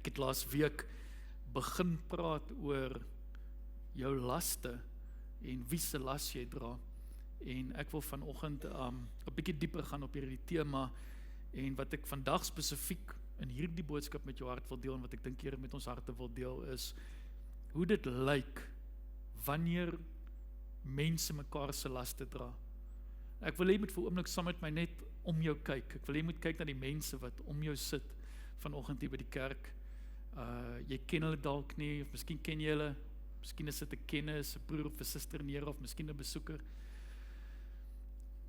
Ek het laas week begin praat oor jou laste en wie se las jy dra. En ek wil vanoggend 'n bietjie dieper gaan op hierdie tema en wat ek vandag spesifiek in hierdie boodskap met jou hart wil deel en wat ek dink Here met ons harte wil deel is hoe dit lyk wanneer mense mekaar se laste dra. Ek wil hê jy moet vir 'n oomblik saam met my net om jou kyk. Ek wil hê jy moet kyk na die mense wat om jou sit vanoggend hier by die kerk. Jy ken hulle dalk nie, of miskien ken jy hulle, miskien is dit 'n kennis, 'n broer of 'n suster neer, of miskien 'n besoeker.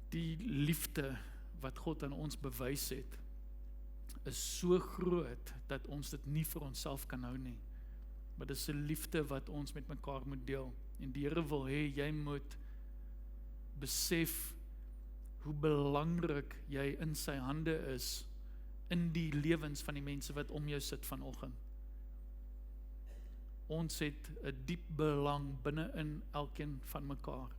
Die liefde wat God aan ons bewys het, is so groot, dat ons dit nie vir onsself kan hou nie. Maar dis 'n liefde wat ons met mekaar moet deel. En die Here wil hê, jy moet besef hoe belangrik jy in sy hande is, in die lewens van die mense wat om jou sit vanoggend. Ons het 'n diep belang binne in elkeen van mekaar.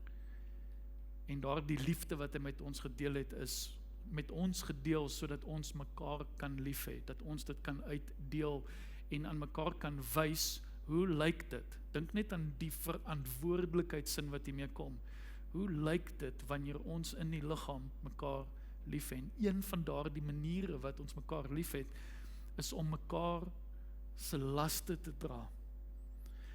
En daardie liefde wat hy met ons gedeel het, is met ons gedeel, sodat ons mekaar kan lief hê, dat ons dit kan uitdeel, en aan mekaar kan wys, hoe lyk dit? Dink net aan die verantwoordelikheidsin wat hiermee kom. Hoe lyk dit, wanneer ons in die liggaam mekaar lief het? En een van daardie maniere wat ons mekaar lief het, is om mekaar se laste te dra.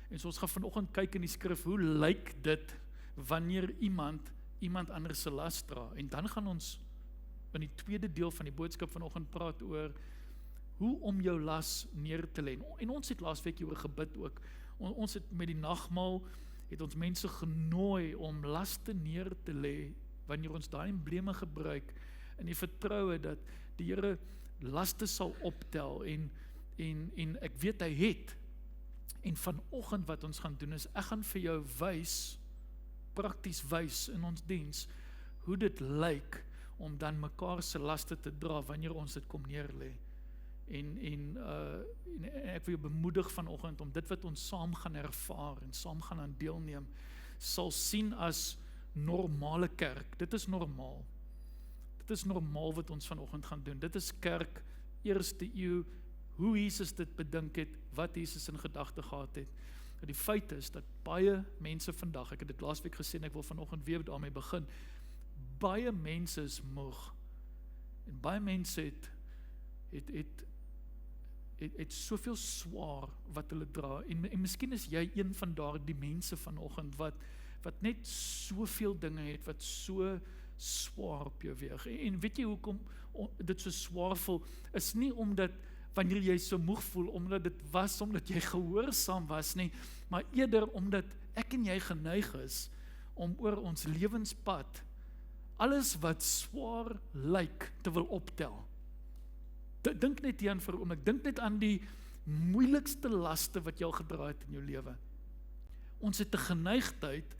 En so ons gaan vanoggend kyk in die skrif, hoe lyk dit, wanneer iemand anders se las dra? En dan gaan ons in die tweede deel van die boodskap vanoggend praat oor hoe om jou las neer te lê. En ons het laasweek oor gebid ook. Ons het met die nagmaal het ons mense genooi om laste neer te lê, wanneer ons daai embleme gebruik, in die vertroue dat die Here laste sal optel, en ek weet hy het. En vanoggend wat ons gaan doen is, ek gaan vir jou wys, prakties wys in ons diens, hoe dit lyk om dan mekaar se laste te dra wanneer ons dit kom neerlê. En ek wil jou bemoedig vanoggend om dit wat ons saam gaan ervaar en saam gaan aan deelneem, sal sien as normale kerk. Dit is normaal. Dit is normaal wat ons vanoggend gaan doen. Dit is kerk, eerste eeu, hoe Jesus dit bedink het, wat Jesus in gedagte gehad het. En die feit is dat baie mense vandag, ek het dit laasweek gesê en ek wil vanoggend weer daarmee begin, baie mense is moeg, en baie mense het soveel swaar wat hulle dra, en miskien is jy een van daardie mense vanoggend wat net soveel dinge het, wat so swaar op jou weeg. En weet jy hoekom dit so swaar voel, is nie omdat wanneer jy so moeg voel, omdat jy gehoorsaam was nie, maar eerder omdat ek en jy geneig is, om oor ons lewenspad, alles wat swaar lyk, te wil optel. Dink net hieraan vir 'n oomblik, dink net aan die moeilikste laste wat jy al gedra het in jou lewe. Ons het 'n geneigtheid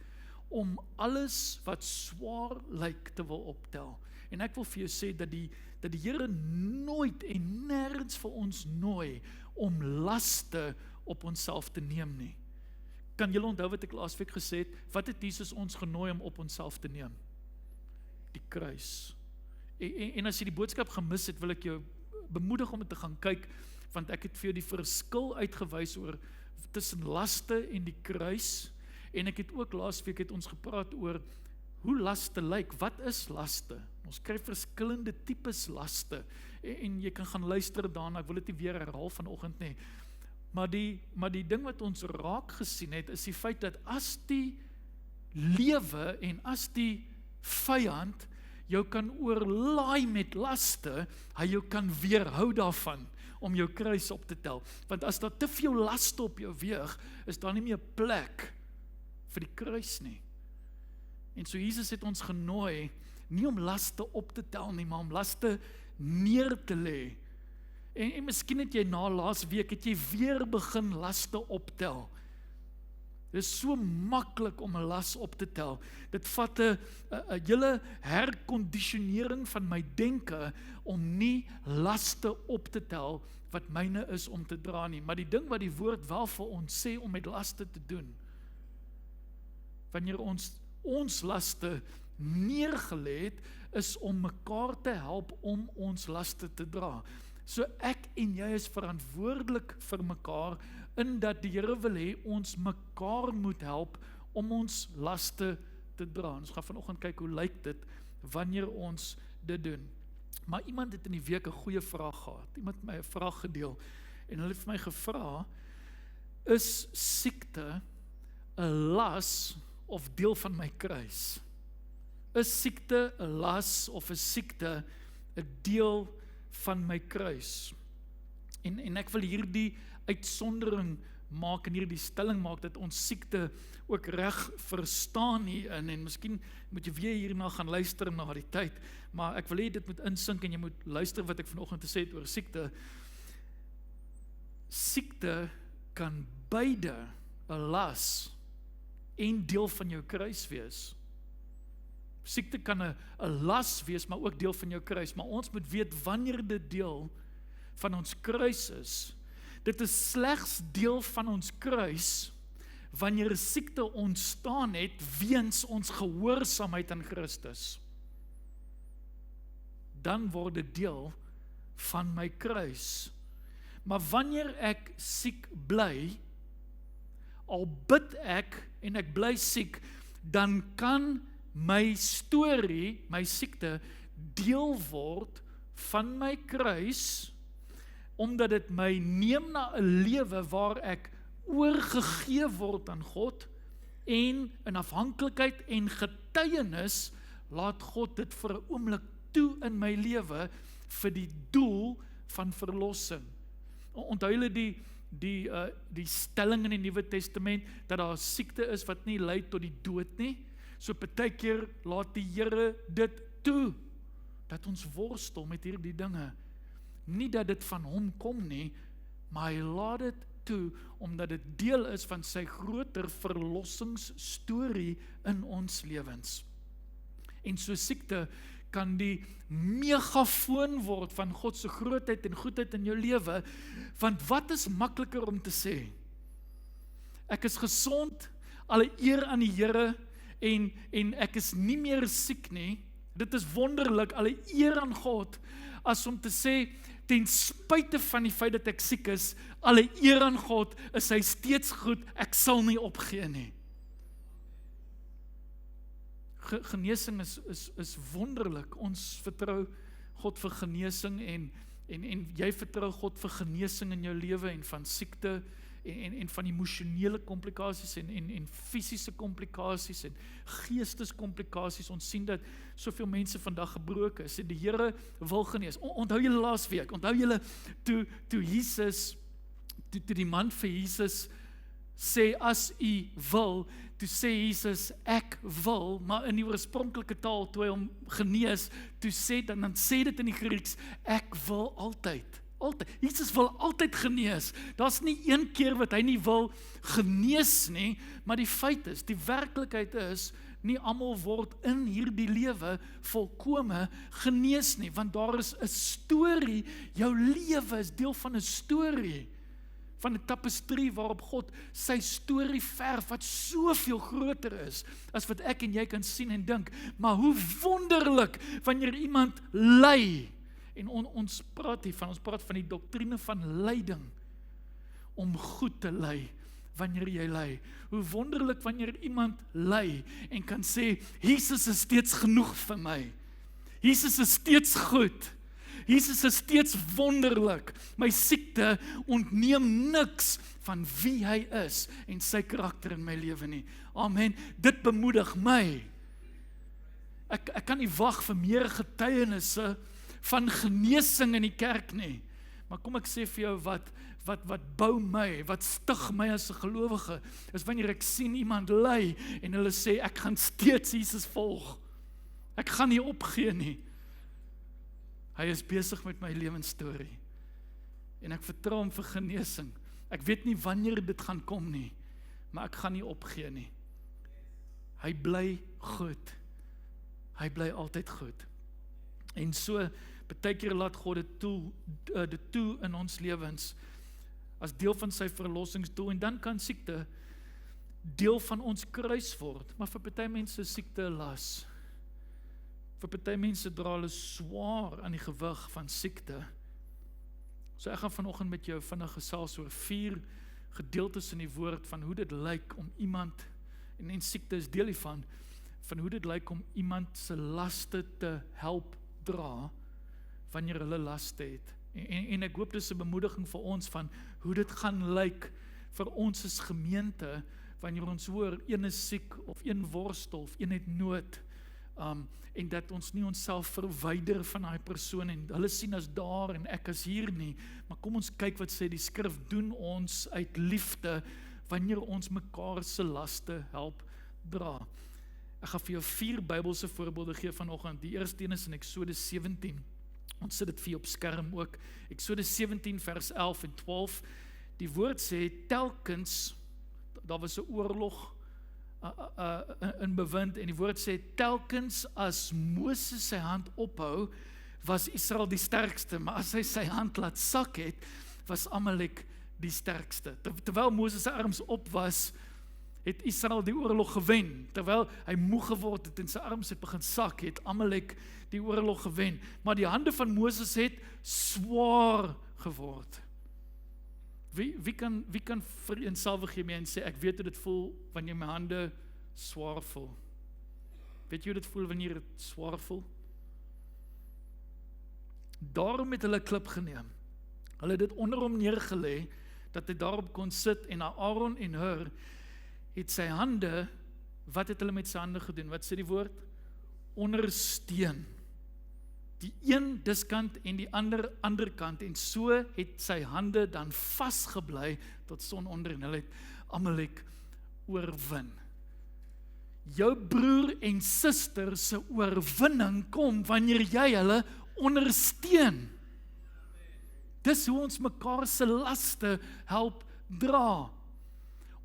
om alles wat swaar lyk te wil optel. En ek wil vir jou sê dat die Here nooit en nêrens vir ons nooi om laste op onsself te neem nie. Kan julle onthou wat ek laasweek gesê het? Wat het Jesus ons genooi om op onsself te neem? Die kruis. En as jy die boodskap gemis het, wil ek jou bemoedig om dit te gaan kyk, want ek het vir jou die verskil uitgewys oor tussen laste en die kruis, en ek het ook laasweek het ons gepraat oor hoe laste lyk. Wat is laste? Ons kry verskillende tipes laste, en jy kan gaan luister daarna, ek wil dit nie weer herhaal vanoggend nie, maar die ding wat ons raak gesien het, is die feit dat as die lewe en as die vyand jou kan oorlaai met laste, hy jou kan weerhou daarvan om jou kruis op te tel. Want as daar te veel laste op jou weeg, is daar nie meer plek vir die kruis nie. En so Jesus het ons genooi, nie om laste op te tel nie, maar om laste neer te lê. En miskien het jy na laas week, het jy weer begin laste optel. Dit is so maklik om 'n las op te tel. Dit vat 'n hele herkondisionering van my denke om nie laste op te tel wat myne is om te dra nie. Maar die ding wat die woord wel vir ons sê om met laste te doen, wanneer ons laste neergelê het, is om mekaar te help om ons laste te dra. So ek en jy is verantwoordelik vir mekaar, in dat die Here wil hê ons mekaar moet help om ons laste te dra. Ons gaan vanoggend kyk hoe lyk dit wanneer ons dit doen. Maar iemand het in die week 'n goeie vraag gehad. Iemand het my 'n vraag gedeel en hulle het vir my gevra, is siekte 'n las of deel van my kruis? Is siekte 'n las of is siekte 'n deel van my kruis? En ek wil hierdie uitsondering maak en hierdie stelling maak dat ons siekte ook reg verstaan hierin, en miskien moet jy weer hierna gaan luister na die tyd, maar ek wil hê dit moet insink en jy moet luister wat ek vanoggend te sê het oor siekte. Siekte kan beide 'n las en deel van jou kruis wees. Siekte kan 'n las wees, maar ook deel van jou kruis, maar ons moet weet wanneer dit deel van ons kruis is. Dit is slegs deel van ons kruis wanneer siekte ontstaan het weens ons gehoorsaamheid aan Christus. Dan word dit deel van my kruis. Maar wanneer ek siek bly, al bid ek en ek bly siek, dan kan my storie, my siekte, deel word van my kruis, omdat dit my neem na 'n lewe waar ek oorgegee word aan God, en in afhanklikheid en getuienis laat God dit vir 'n oomblik toe in my lewe vir die doel van verlossing. Onthou julle die stelling in die Nuwe Testament dat daar siekte is wat nie lei tot die dood nie. So partykeer laat die Here dit toe dat ons worstel met hierdie dinge. Nie dat dit van hom kom nie, maar hy laat dit toe omdat dit deel is van sy groter verlossingsstorie in ons lewens. En so siekte kan die megafoon word van God se grootheid en goedheid in jou lewe, want wat is makliker om te sê? Ek is gesond, alle eer aan die Here, en ek is nie meer siek nie. Dit is wonderlik, alle eer aan God, as om te sê, ten spyte van die feit dat ek siek is, alle eer aan God, is hy steeds goed, ek sal nie opgee nie. Genesing is wonderlik. Ons vertrou God vir genesing, en jy vertrou God vir genesing in jou lewe, en van siekte, en van emosionele komplikasies, en fisiese komplikasies, en geesteskomplikasies. Ons sien dat soveel mense vandag gebroken is, en die Here wil genees. Onthou julle laas week, onthou julle toe die man vir Jesus sê, as u wil, toe sê Jesus, ek wil, maar in die oorspronklike taal, toe hy hom genees, toe sê, dan sê dit in die Grieks, ek wil altyd. Jesus wil altyd genees. Daar's nie een keer wat hy nie wil genees nie, maar die feit is, die werklikheid is, nie almal word in hierdie lewe volkome genees nie, want daar is 'n storie, jou lewe is deel van 'n storie, van 'n tapestrie waarop God sy storie verf, wat soveel groter is, as wat ek en jy kan sien en dink, maar hoe wonderlik, wanneer iemand ly, en ons praat van die doktrine van lyding, om goed te ly, wanneer jy ly. Hoe wonderlik wanneer iemand ly, en kan sê, Jesus is steeds genoeg vir my. Jesus is steeds goed. Jesus is steeds wonderlik. My siekte ontneem niks van wie hy is, en sy karakter in my lewe nie. Amen. Dit bemoedig my. Ek kan nie wag vir meer getuienisse van genesing in die kerk nie. Maar kom ek sê vir jou wat bou my, wat stig my as 'n gelowige, is wanneer ek sien iemand ly, en hulle sê, ek gaan steeds Jesus volg. Ek gaan nie opgee nie. Hy is besig met my lewensstorie. En ek vertrou hom vir genesing. Ek weet nie wanneer dit gaan kom nie, maar ek gaan nie opgee nie. Hy bly goed. Hy bly altyd goed. En so, partykeer laat God dit toe in ons lewens, as deel van sy verlossingsdoel, en dan kan siekte deel van ons kruis word, maar vir party mense is siekte 'n las. Vir party mense dra hulle swaar aan die gewig van siekte, So ek gaan vanoggend met jou vinnig gesels oor 4 gedeeltes in die woord van hoe dit lyk om iemand, en siekte is deel hiervan, van hoe dit lyk om iemand se laste te help dra, wanneer hulle laste het. En ek hoop dis 'n bemoediging vir ons van hoe dit gaan lyk vir ons as gemeente, wanneer ons hoor, een is siek, of een worstel, of een het nood, en dat ons nie onsself verwyder van daai persoon, en hulle sien as daar, en ek as hier nie, maar kom ons kyk wat sê die skrif, doen ons uit liefde, wanneer ons mekaar se laste help dra. Ek gaan vir jou 4 Bybelse voorbeelde gee vanoggend. Die eerste een is in Eksodus 17, ons sit dit vir jou op skerm ook, Eksodus 17 vers 11 en 12, die woord sê, telkens, daar was 'n oorlog in bewind, en die woord sê, telkens as Moses sy hand ophou, was Israel die sterkste, maar as hy sy hand laat sak het, was Amalek die sterkste. Terwyl Moses sy arms op was, het Israel die oorlog gewen. Terwyl hy moeg geword het en sy arms het begin sak, het Amalek die oorlog gewen. Maar die hande van Moses het swaar geword. Wie kan vereenselwig hiermee en sê, ek weet hoe dit voel wanneer my hande swaar voel? Weet jy hoe dit voel wanneer dit swaar voel? Daarom het hulle 'n klip geneem. Hulle het dit onder hom neergelê, dat hy daarop kon sit, en Aaron en Hur het sy hande, wat het hulle met sy hande gedoen? Wat sê die woord? Ondersteun. Die een diskant en die ander kant, en so het sy hande dan vasgebly tot son onder, en hulle het Amalek oorwin. Jou broer en suster se oorwinning kom wanneer jy hulle ondersteun. Dis hoe ons mekaar se laste help dra.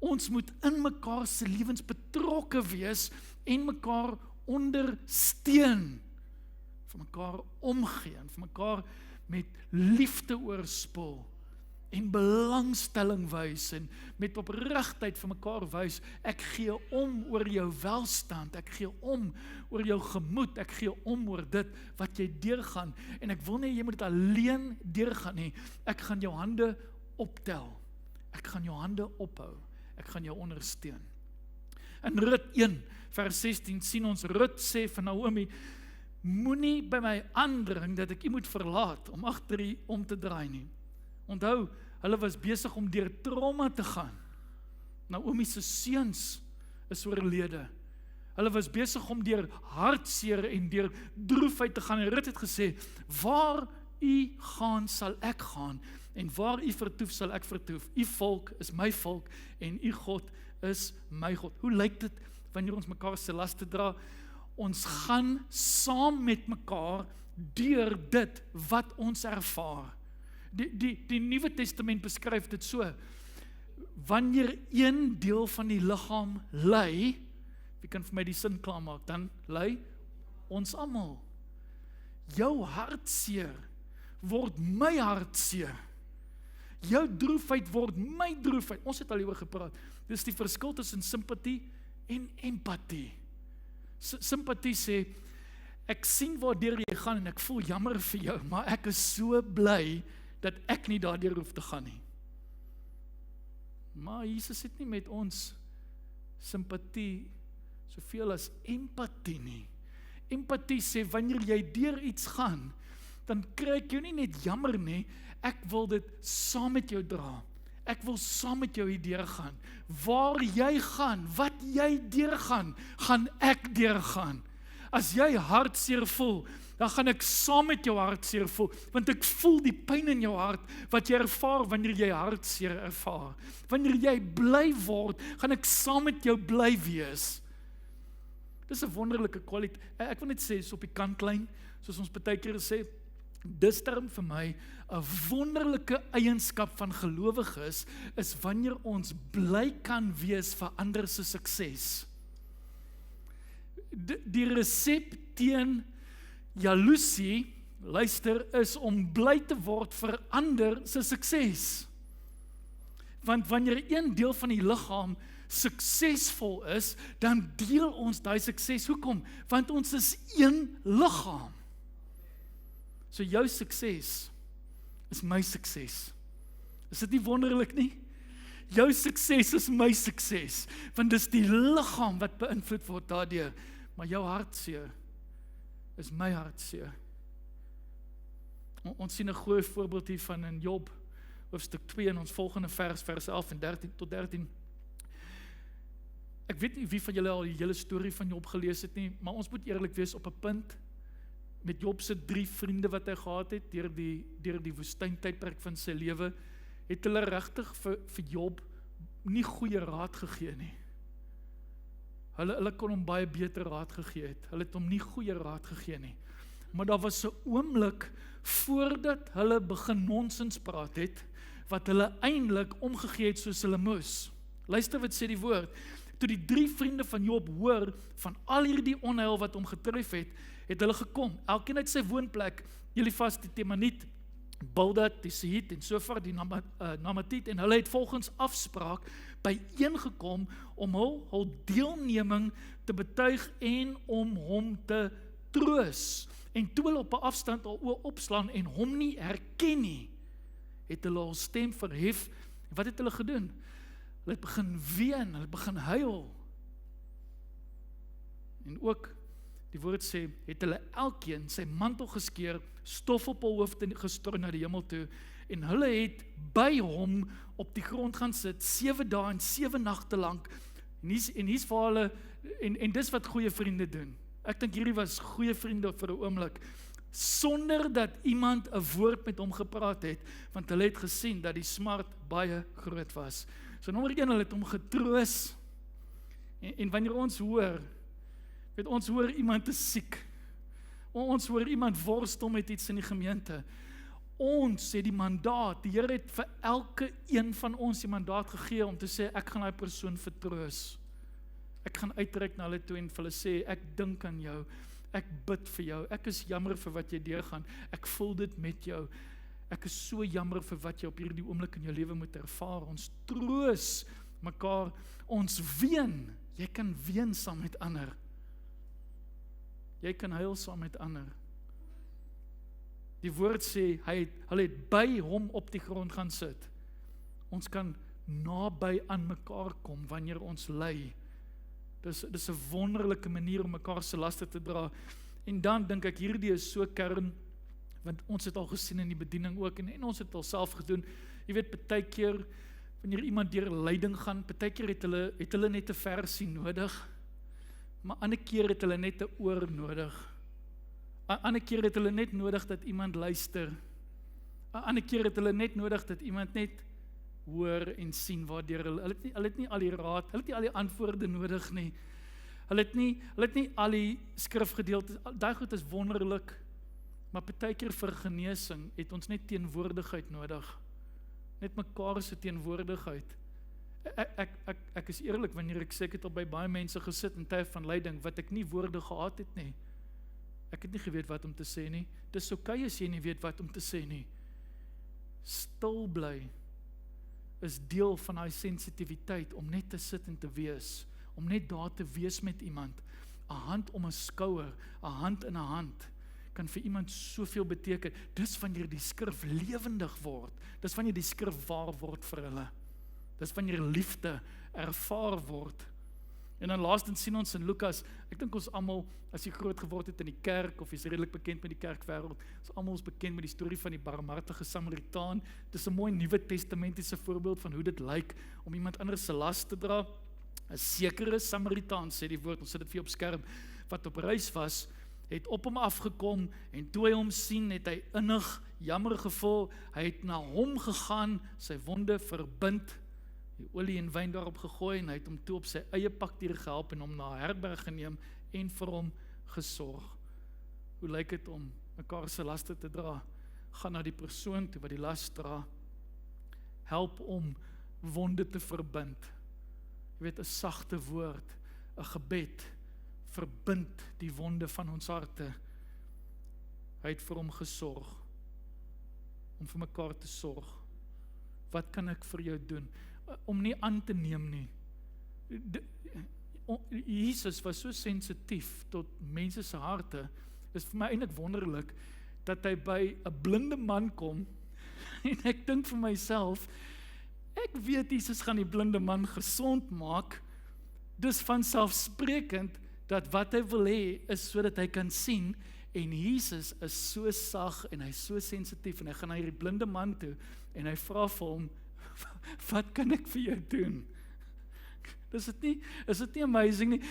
Ons moet in mekaar se lewens betrokke wees en mekaar ondersteun, vir mekaar omgee, en vir mekaar met liefde oorspoel, en belangstelling wys, en met opregtheid vir mekaar wys, ek gee om oor jou welstand, ek gee om oor jou gemoed, ek gee om oor dit wat jy deurgaan, en ek wil nie jy moet dit alleen deurgaan nie, ek gaan jou hande optel, ek gaan jou hande ophou, ek gaan jou ondersteun. In Rut 1 vers 16 sien ons, Rut sê van Naomi, moenie by my aandring dat ek u moet verlaat om agter u om te draai nie. Onthou, hulle was besig om deur trauma te gaan. Naomi se seuns is oorlede. Hulle was besig om deur hartseer en deur droefheid te gaan. En Rut het gesê, waar u gaan sal ek gaan, en waar u vertoef sal ek vertoef. U volk is my volk en u God is my God. Hoe lyk dit wanneer ons mekaar se laste dra? Ons gaan saam met mekaar deur dit wat ons ervaar. Die Nuwe Testament beskryf dit so, wanneer een deel van die liggaam ly, wie kan vir my die sin klaarmaak, dan ly ons almal. Jou hartseer word my hartseer. Jou droefheid word my droefheid. Ons het al hieroor gepraat. Dis die verskil tussen simpatie en empatie. Simpatie sê, ek sien waardeur jy gaan en ek voel jammer vir jou, maar ek is so bly dat ek nie daardeur hoef te gaan nie. Maar Jesus het nie met ons simpatie soveel as empatie nie. Empatie sê, wanneer jy deur iets gaan, dan kry ek jou nie net jammer nie, ek wil dit saam met jou dra. Ek wil saam met jou hier deurgaan. Waar jy gaan, wat jy deurgaan, gaan ek deurgaan. As jy hartseer voel, dan gaan ek saam met jou hartseer voel, want ek voel die pyn in jou hart, wat jy ervaar wanneer jy hartseer ervaar. Wanneer jy bly word, gaan ek saam met jou bly wees. Dis 'n wonderlike kwaliteit. Ek wil net sê, is op die kantlyn, soos ons baie keer sê, dis term vir my 'n wonderlike eienskap van gelowiges, is wanneer ons bly kan wees vir ander se sukses. Die resep teen jaloesie, luister, is om bly te word vir ander se sukses. Want wanneer een deel van die liggaam suksesvol is, dan deel ons daai sukses. Hoekom? Want ons is een liggaam. So jou sukses is my sukses. Is dit nie wonderlik nie? Jou sukses is my sukses, want dis die liggaam wat beïnvloed word daardeur, maar jou hartseer is my hartseer. Ons sien 'n goeie voorbeeld hiervan in Job, hoofstuk 2 in ons volgende vers 11 en 13 tot 13. Ek weet nie wie van julle al die hele storie van Job gelees het nie, maar ons moet eerlik wees op 'n punt, met Job se 3 vriende wat hy gehad het, deur die woestyntydperk van sy lewe, het hulle regtig vir Job nie goeie raad gegee nie. Hulle kon hom baie beter raad gegee het. Hulle het hom nie goeie raad gegee nie. Maar daar was 'n oomblik voordat hulle begin nonsens praat het, wat hulle eintlik omgegee het soos hulle moes. Luister wat sê die woord. Toe die 3 vriende van Job hoor van al hierdie onheil wat hom getref het, het hulle gekom. Elkeen uit sy woonplek, Elifas die Temaniet, Bildad die Sihit en sover die Namatiet, en hulle het volgens afspraak byeengekom om hul deelneming te betuig en om hom te troos. En toe hulle op 'n afstand al oë opslaan en hom nie herken nie, het hulle hul stem verhef. En wat het hulle gedoen? Hulle het begin ween, hulle het begin huil. En ook, die woord sê, het hulle elkeen sy mantel geskeur, stof op hul hoofde gestrooi na die hemel toe, en hulle het by hom op die grond gaan sit, 7 dae en 7 nagte lank, en hier's vir hulle, en dis wat goeie vriende doen. Ek dink hierdie was goeie vriende vir 'n oomblik, sonder dat iemand 'n woord met hom gepraat het, want hulle het gesien dat die smart baie groot was. So nommer 1, hulle het hom getroos, en wanneer ons hoor, ons hoor iemand is siek, ons hoor iemand worstel met iets in die gemeente, ons het die mandaat, die Here het vir elke een van ons die mandaat gegee om te sê, ek gaan daai persoon vertroos. Ek gaan uitreik na hulle toe en vir hulle sê, ek dink aan jou, ek bid vir jou, ek is jammer vir wat jy deurgaan, ek voel dit met jou, ek is so jammer vir wat jy op hierdie oomblik in jou lewe moet ervaar. Ons troos mekaar, ons ween, jy kan ween saam met ander. Jy kan huil saam met ander. Die woord sê, hulle het by hom op die grond gaan sit. Ons kan naby aan mekaar kom wanneer ons ly. Dis 'n wonderlike manier om mekaar se laste te dra. En dan dink ek, hierdie is so kern, want ons het al gesien in die bediening ook, en ons het al self gedoen. Jy weet, partykeer, wanneer iemand deur lyding gaan, partykeer het hulle net 'n versie nodig, maar ander keer het hulle net 'n oor nodig. Ander keer het hulle net nodig dat iemand luister. Ander keer het hulle net nodig dat iemand net hoor en sien waardeur hulle het nie al die raad, hulle het nie al die antwoorde nodig nie. Hulle het nie al die skrifgedeeltes, daai goed is wonderlik, maar partykeer vir genesing het ons net teenwoordigheid nodig. Net mekaar se teenwoordigheid. Ek is eerlik wanneer ek sê, ek het al by baie mense gesit in tye van lyding, wat ek nie woorde gehad het nie. Ek het nie geweet wat om te sê nie. Dis okay as jy nie weet wat om te sê nie. Stil bly is deel van daai sensitiwiteit, om net te sit en te wees, om net daar te wees met iemand. 'n hand om 'n skouer, 'n hand in 'n hand, kan vir iemand soveel beteken. Dis wanneer die skrif lewendig word, dis wanneer die skrif waar word vir hulle. Dis wanneer liefde ervaar word. En dan laastens sien ons in Lukas, ek dink ons almal, as jy groot geword het in die kerk, of jy is redelik bekend met die kerkwêreld, is almal ons bekend met die storie van die barmhartige Samaritaan. Dis 'n mooi Nuwe Testamentiese voorbeeld van hoe dit lyk om iemand anders se las te dra. 'n Sekere Samaritaan, sê die woord, ons sit dit vir jou op skerm, wat op reis was, het op hom afgekom, en toe hy hom sien, het hy innig jammer gevoel. Hy het na hom gegaan, sy wonde verbind, die olie en wyn daarop gegooi, en hy het hom toe op sy eie pakdier gehelp en hom na 'n herberg geneem en vir hom gesorg. Hoe lyk dit om mekaar se laste te dra? Gaan na die persoon toe wat die las dra, help om wonde te verbind. Jy weet, 'n sagte woord, 'n gebed, verbind die wonde van ons harte. Hy het vir hom gesorg, om vir mekaar te sorg. Wat kan ek vir jou doen? Om nie aan te neem nie. Jesus was so sensitief tot mense se harte. Dit is vir my eintlik wonderlik dat hy by 'n blinde man kom En ek dink vir myself, ek weet Jesus gaan die blinde man gesond maak, dis vanselfsprekend, dat wat hy wil hê, is sodat hy kan sien, en Jesus is so sag, en hy is so sensitief, en hy gaan na hierdie blinde man toe, en hy vra vir hom, wat kan ek vir jou doen? Is dit nie amazing nie?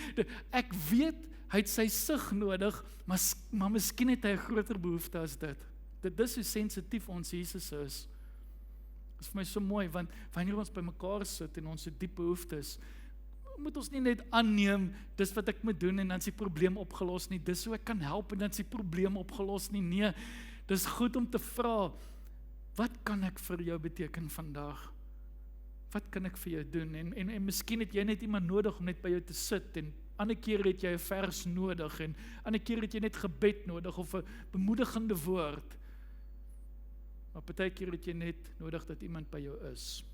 Ek weet, hy het sy sig nodig, maar miskien het hy 'n groter behoefte as dit. Dit is hoe sensitief ons Jesus is. Dit is vir my so mooi, want wanneer ons by mekaar sit en ons het diep behoeftes, moet ons nie net aanneem, dis wat ek moet doen en dan is die probleem opgelos nie, dis hoe ek kan help en dan is die probleem opgelos nie, nee, dis goed om te vra, wat kan ek vir jou beteken vandag? Wat kan ek vir jou doen? En miskien het jy net iemand nodig om net by jou te sit, en ander keer het jy 'n vers nodig, en ander keer het jy net gebed nodig, of 'n bemoedigende woord, maar partykeer het jy net nodig dat iemand by jou is.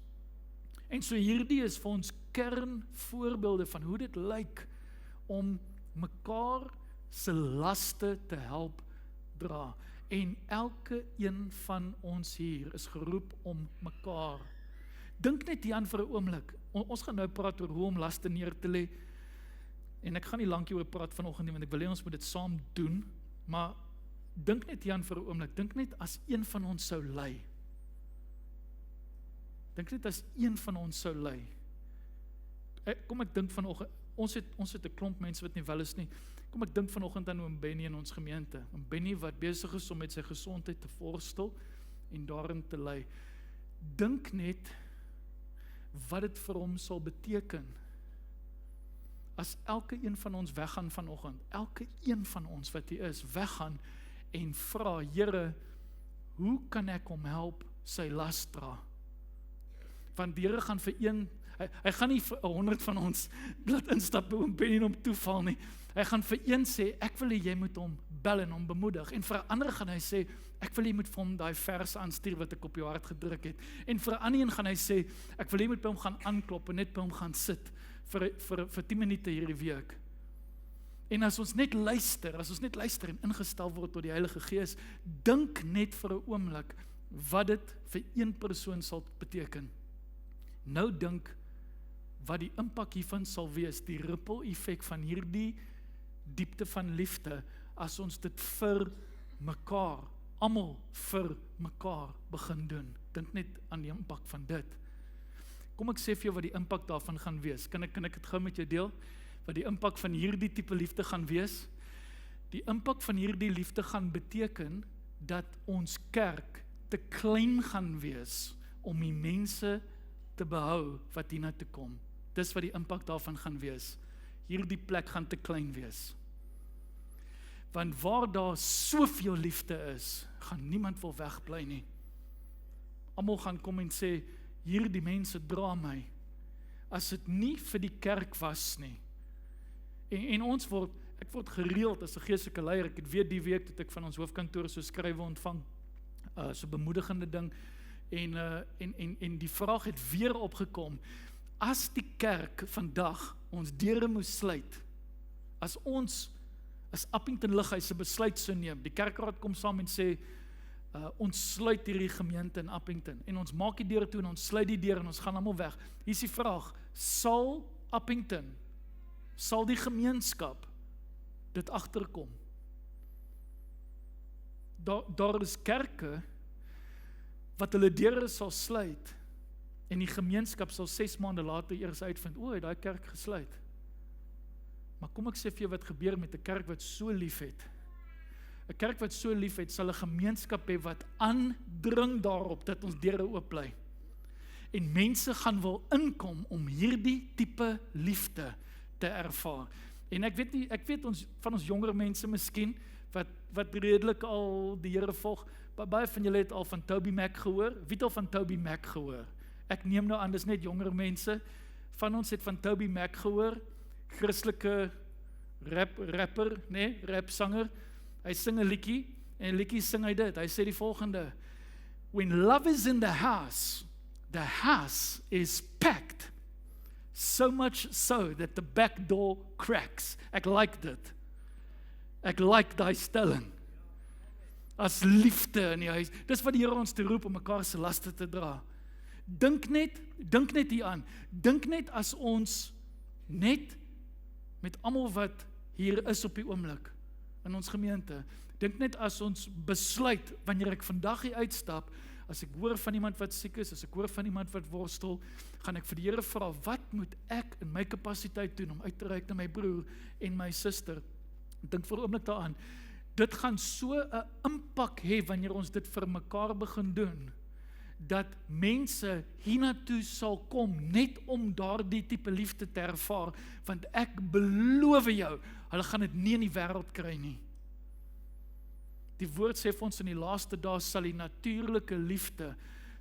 En so hierdie is vir ons kernvoorbeelde van hoe dit lyk om mekaar se laste te help dra. En elke een van ons hier is geroep om mekaar. Dink net hieraan vir 'n oomblik. Ons gaan nou praat oor hoe om laste neer te lê. En ek gaan nie lank hieroor praat vanoggend nie, want ek wil hê ons moet dit saam doen, maar dink net hieraan vir 'n oomblik. Dink net as een van ons sou ly. Dink net as een van ons sou ly. Kom ek dink vanoggend, ons het 'n klomp mense wat nie wel is nie. Kom ek dink vanoggend aan oom Benny in ons gemeente. Oom Benny wat besig is om met sy gesondheid te worstel en daarin te ly. Dink net wat dit vir hom sal beteken as elke een van ons weggaan vanoggend, elke een van ons wat hier is, weggaan en vra, Here, hoe kan ek hom help sy las dra? Want die Here gaan vir een, hy gaan nie vir 100 van ons laat instap by oom Benny en hom toeval nie. Hy gaan vir een sê, ek wil hê jy moet hom bel en hom bemoedig. En vir 'n ander gaan hy sê, ek wil jy moet vir hom daai verse aanstuur wat ek op jou hart gedruk het. En vir 'n ander een gaan hy sê, ek wil jy moet by hom gaan aanklop en net by hom gaan sit vir 10 minute hierdie week. En as ons net luister en ingestel word tot die Heilige Gees, dink net vir 'n oomblik wat dit vir een persoon sal beteken. Nou dink wat die impak hiervan sal wees, die ripple effek van hierdie diepte van liefde, as ons dit vir mekaar, almal vir mekaar begin doen. Dink net aan die impak van dit. Kom ek sê vir jou wat die impak daarvan gaan wees. Kan ek dit gou met jou deel? Wat die impak van hierdie tipe liefde gaan wees? Die impak van hierdie liefde gaan beteken dat ons kerk te klein gaan wees om die mense te behou wat hierna toe kom. Dis wat die impak daarvan gaan wees. Hierdie plek gaan te klein wees. Want waar daar soveel liefde is, gaan niemand wil wegbly nie. Almal gaan kom en sê, hierdie mense dra my. As dit nie vir die kerk was nie. En ek word gereeld as 'n geestelike leier, ek het weer die week dat ek van ons hoofkantoor so skrywe ontvang, so bemoedigende ding, en die vraag het weer opgekom, as die kerk vandag ons deure moes sluit, as Appington Lighuis 'n besluit sou neem, die kerkraad kom saam en sê, ons sluit hierdie gemeente in Appington, en ons maak die deure toe en ons sluit die deur en ons gaan almal weg. Hier is die vraag, sal Appington, sal die gemeenskap dit agterkom? Daar is kerke wat hulle deure sal sluit en die gemeenskap sal 6 maande later eers uitvind, het daai kerk gesluit. Maar kom ek sê vir jou wat gebeur met 'n kerk wat so lief het. 'n Kerk wat so lief het, sal 'n gemeenskap hê wat aandring daarop dat ons deure oop bly. En mense gaan wil inkom om hierdie tipe liefde te ervaar. En ek weet ons van ons jonger mense miskien wat redelik al die Here volg. Baie van julle het al van Toby Mac gehoor. Wie het al van Toby Mac gehoor? Ek neem nou aan, dis net jonger mense. Van ons het van Toby Mac gehoor. Christelike rapper, rapsanger. Hy sing 'n liedjie en 'n liedjie sing hy dit. Hy sê die volgende: When love is in the house is packed. So much so that the back door cracks. Ek like dit. Ek like daai stelling. as liefde in die huis. Dis wat die Here ons te roep om mekaar se laste te dra. Dink net hier aan. Dink net as ons net met almal wat hier is op die oomblik in ons gemeente. Dink net as ons besluit, wanneer ek vandag hier uitstap, as ek hoor van iemand wat siek is, as ek hoor van iemand wat worstel, gaan ek vir die Here vra, wat moet ek in my kapasiteit doen om uit te reik na my broer en my suster? Dink vir 'n oomblik daaraan. Dit gaan so 'n impak hê wanneer ons dit vir mekaar begin doen, dat mense hiernatoe sal kom net om daardie tipe liefde te ervaar, want ek beloof jou, hulle gaan dit nie in die wêreld kry nie. Die woord sê vir ons in die laaste dae sal die natuurlike liefde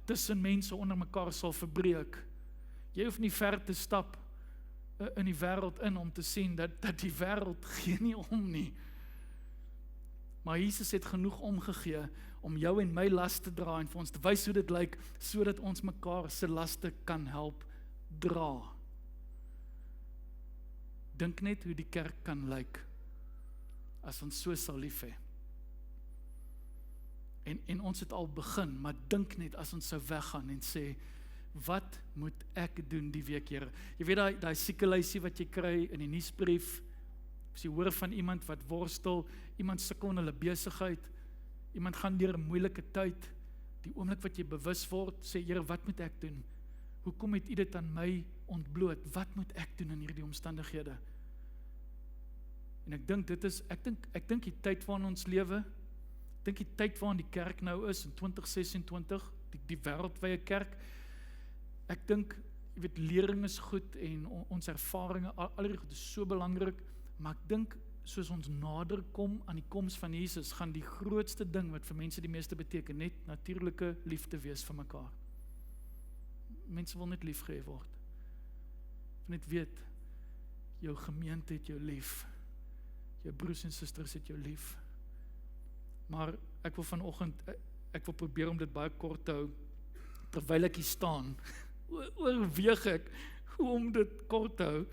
tussen mense onder mekaar sal verbreek. Jy hoef nie ver te stap in die wêreld in om te sien dat die wêreld gee nie om nie. Maar Jesus het genoeg omgegee om jou en my las te dra en vir ons te wys hoe dit lyk, sodat ons mekaar se laste kan help dra. Dink net hoe die kerk kan lyk as ons so sal lief hê. En ons het al begin, maar dink net as ons sou weggaan en sê, wat moet ek doen die week, Here? Jy weet daai siekelysie wat jy kry in die nuusbrief, as jy hoor van iemand wat worstel, iemand sukkel in hulle besigheid, iemand gaan deur 'n moeilike tyd, die oomblik wat jy bewus word, sê, Here, wat moet ek doen? Hoekom het U dit aan my ontbloot? Wat moet ek doen in hierdie omstandighede? En ek dink ek dink die tyd waarin ons lewe, ek dink die tyd waarin die kerk nou is, in 2026, die wêreldwye kerk, ek dink, jy weet, lering is goed, en ons ervarings, al die goed is so belangrik, maar ek dink, soos ons nader kom aan die koms van Jesus, gaan die grootste ding wat vir mense die meeste beteken, net natuurlike liefde wees vir mekaar. Mense wil net lief gehê word. Net weet, jou gemeente het jou lief, jou broers en susters het jou lief. Maar ek wil vanoggend, ek wil probeer om dit baie kort te hou, terwyl ek hier staan, oorweeg ek hoe om dit kort te hou,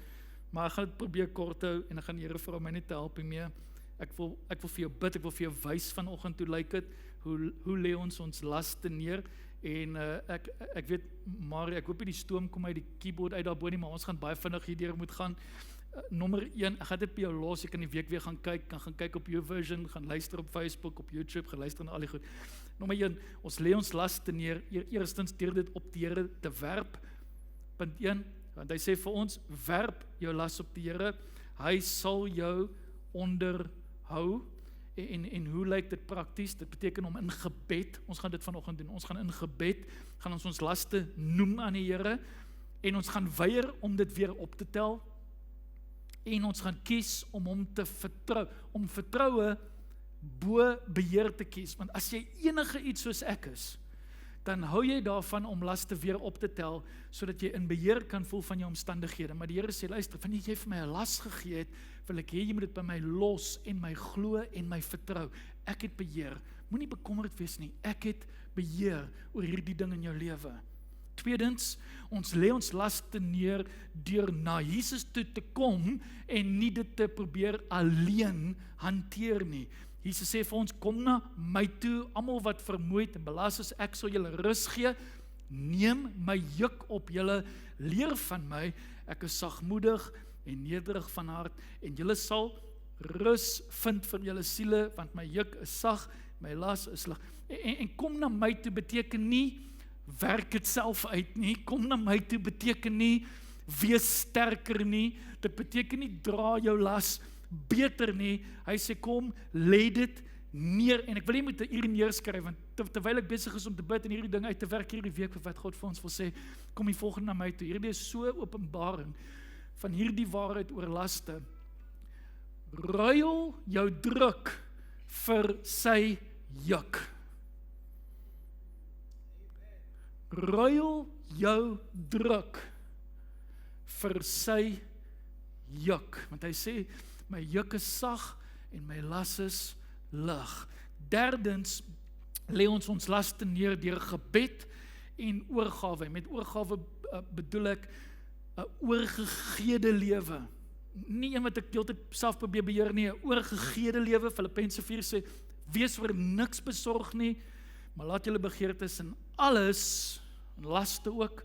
maar ek gaan dit probeer kort hou, en ek gaan die Here vra my net te help hiermee. Ek wil vir jou bid, ek wil vir jou wys vanoggend hoe lyk dit, hoe lê ons laste neer, en ek weet, Marie, ek hoop nie die stoom kom uit die keyboard uit daarbo nie, maar ons gaan baie vinnig hierdeur moet gaan. Nommer 1, ek gaan dit by jou los, ek kan die week weer gaan kyk op YouVersion, gaan luister op Facebook, op YouTube, gaan luister na al die goed. Nommer 1, ons lê ons laste neer, eerstens deur dit op die Here te werp. Punt 1, want hy sê vir ons, werp jou las op die Here, hy sal jou onderhou. En hoe lyk dit prakties? Dit beteken om in gebed, ons gaan dit vanoggend doen, ons gaan in gebed, gaan ons laste noem aan die Here, en ons gaan weier om dit weer op te tel, en ons gaan kies om hom te vertrou, om vertroue bo beheer te kies, want as jy enige iets soos ek is, dan hou jy daarvan om laste weer op te tel, sodat jy in beheer kan voel van jou omstandighede, maar die Here sê, luister, wanneer jy vir my 'n las gegee het, wil ek hê jy moet dit by my los, en my glo, en my vertrou, ek het beheer, moenie bekommerd wees nie, ek het beheer oor hierdie ding in jou lewe. Tweedens, ons lê ons laste neer deur na Jesus toe te kom en nie dit te probeer alleen hanteer nie. Jesus sê vir ons, kom na my toe, almal wat vermoeid en belas is, ek sal julle rus gee. Neem my juk op julle, leer van my, ek is sagmoedig en nederig van hart, en julle sal rus vind vir julle siele, want my juk is sag, my las is lig. En kom na my toe beteken nie werk dit self uit nie, kom na my toe beteken nie wees sterker nie, dit beteken nie dra jou las beter nie, hy sê kom, lê dit neer, en ek wil nie moet hier neerskryf, want terwyl ek besig is om te bid en hierdie ding uit te werk hierdie week, wat God vir ons wil sê, kom die volgende na my toe, hierdie is so openbaring van hierdie waarheid oor laste, ruil jou druk vir sy juk. Ruil jou druk vir sy juk, want hy sê, my juk is sag en my las is lig. Derdens, lê ons laste neer deur gebed en oorgawe. Met oorgawe bedoel ek 'n oorgegeede lewe. Nie een wat ek deeltyd self probeer beheer nie, 'n oorgegeede lewe. Filippense 4 sê, wees oor niks besorg nie, maar laat julle begeertes in alles, en laste ook,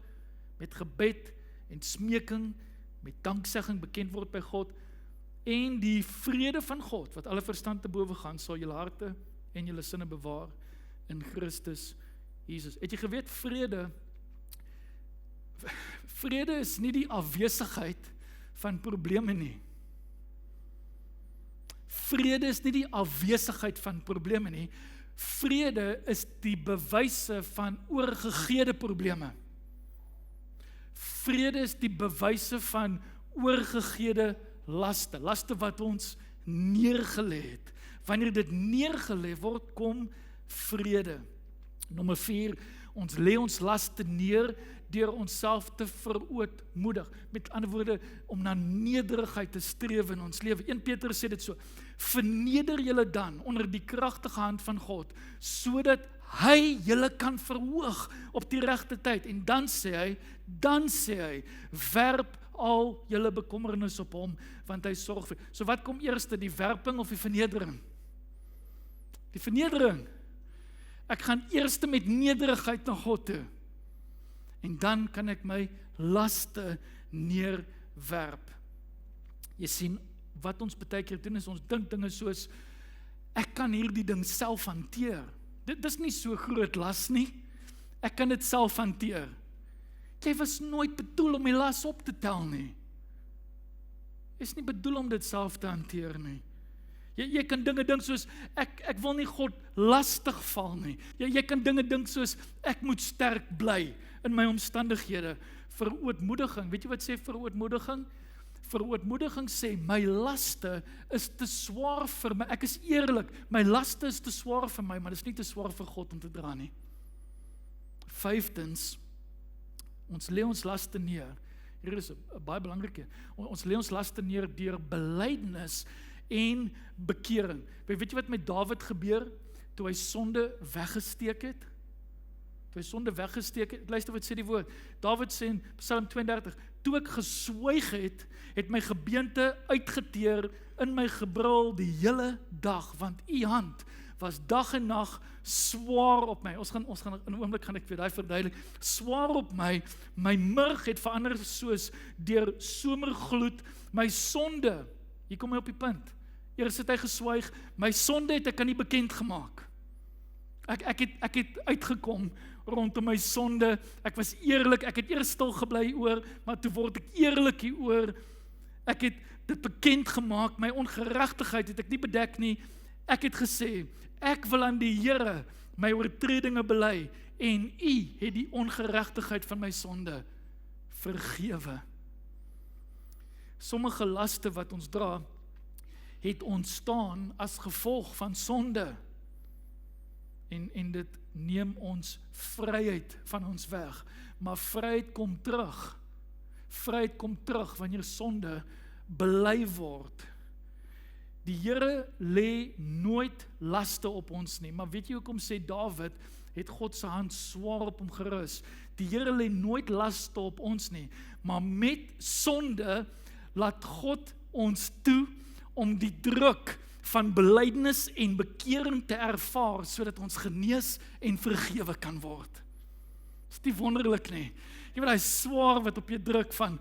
met gebed en smeking, met danksegging bekend word by God, en die vrede van God, wat alle verstand te bowe gaan, sal julle harte en julle sinne bewaar in Christus Jesus. Het jy geweet, vrede is nie die afwesigheid van probleme nie. Vrede is nie die afwesigheid van probleme nie. Vrede is die bewyse van oorgegeede probleme. Vrede is die bewyse van oorgegeede laste wat ons neergelê het. Wanneer dit neergelê word, kom vrede. Nommer 4, ons lê ons laste neer deur onsself te verootmoedig. Met ander woorde, om na nederigheid te streef in ons lewe. 1 Petrus sê dit so, verneder julle dan onder die kragtige hand van God, sodat hy julle kan verhoog op die regte tyd. En dan sê hy, werp al julle bekommernis op hom, want hy sorg vir. So wat kom eerste, die werping of die vernedering? Die vernedering. Ek gaan eerst met nederigheid na God toe. En dan kan ek my laste neerwerp. Jy sien, wat ons baie keer doen is, ons dink dinge soos, ek kan hierdie ding self hanteer. Dit is nie so groot las nie. Ek kan dit self hanteer. Jy was nooit bedoel om die las op te tel nie. Jy is nie bedoel om dit self te hanteer nie. Jy kan dinge dink soos, ek wil nie God lastig val nie. Jy kan dinge dink soos, ek moet sterk bly in my omstandighede. Verootmoediging, weet jy wat sê verootmoediging? Verootmoediging sê, my laste is te swaar vir my, ek is eerlik, my laste is te swaar vir my, maar dit is nie te swaar vir God om te dra nie. 5, ons lê ons laste neer, hier is 'n baie belangrike, ons lê ons laste neer deur belydenis en bekering. Weet jy wat met Dawid gebeur, toe hy sonde weggesteek het? Luister wat sê die woord, Dawid sê in Psalm 32, toe ek geswyg het my gebeente uitgeteer in my gebrul die hele dag, want u hand was dag en nag swaar op my. Ons gaan in 'n oomblik gaan ek vir daai verduidelik. Swaar op my murg het verander soos deur somergloed, my sonde. Hier kom hy op die punt. Eers het hy geswyg, my sonde het ek aan nie bekend gemaak. Ek het uitgekom rondom my sonde, ek was eerlik, ek het eers stil gebly oor, maar toe word ek eerlik hieroor, ek het dit bekend gemaak, my ongeregtigheid het ek nie bedek nie, ek het gesê, ek wil aan die Here my oortredinge bely, en u het die ongeregtigheid van my sonde vergewe. Sommige laste wat ons dra, het ontstaan as gevolg van sonde, en dit neem ons vryheid van ons weg, maar vryheid kom terug wanneer sonde bely word. Die Here lê nooit laste op ons nie, maar weet jy hoekom sê Dawid, het God se hand swaar op hom gerus. Die Here lê nooit laste op ons nie, maar met sonde laat God ons toe om die druk van belydenis en bekering te ervaar, sodat ons genees en vergewe kan word. Is nie wonderlik nie? Jy weet, hy swaar wat op jou druk van,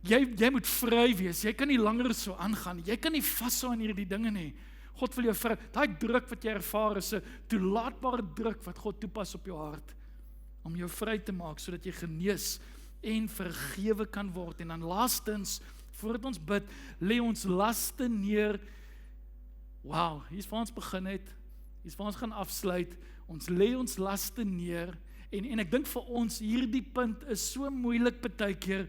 jy moet vry wees, jy kan nie langer so aangaan, jy kan nie vashou aan hierdie dinge nie. God wil jou vry, daai druk wat jy ervaar is 'n toelaatbare druk wat God toepas op jou hart, om jou vry te maak, sodat jy genees en vergewe kan word. En dan laastens, voordat ons bid, lê ons laste neer. Wow, hier's waar ons begin het, hier's waar ons gaan afsluit, ons lê ons laste neer, en ek dink vir ons, hierdie punt is so moeilik partykeer,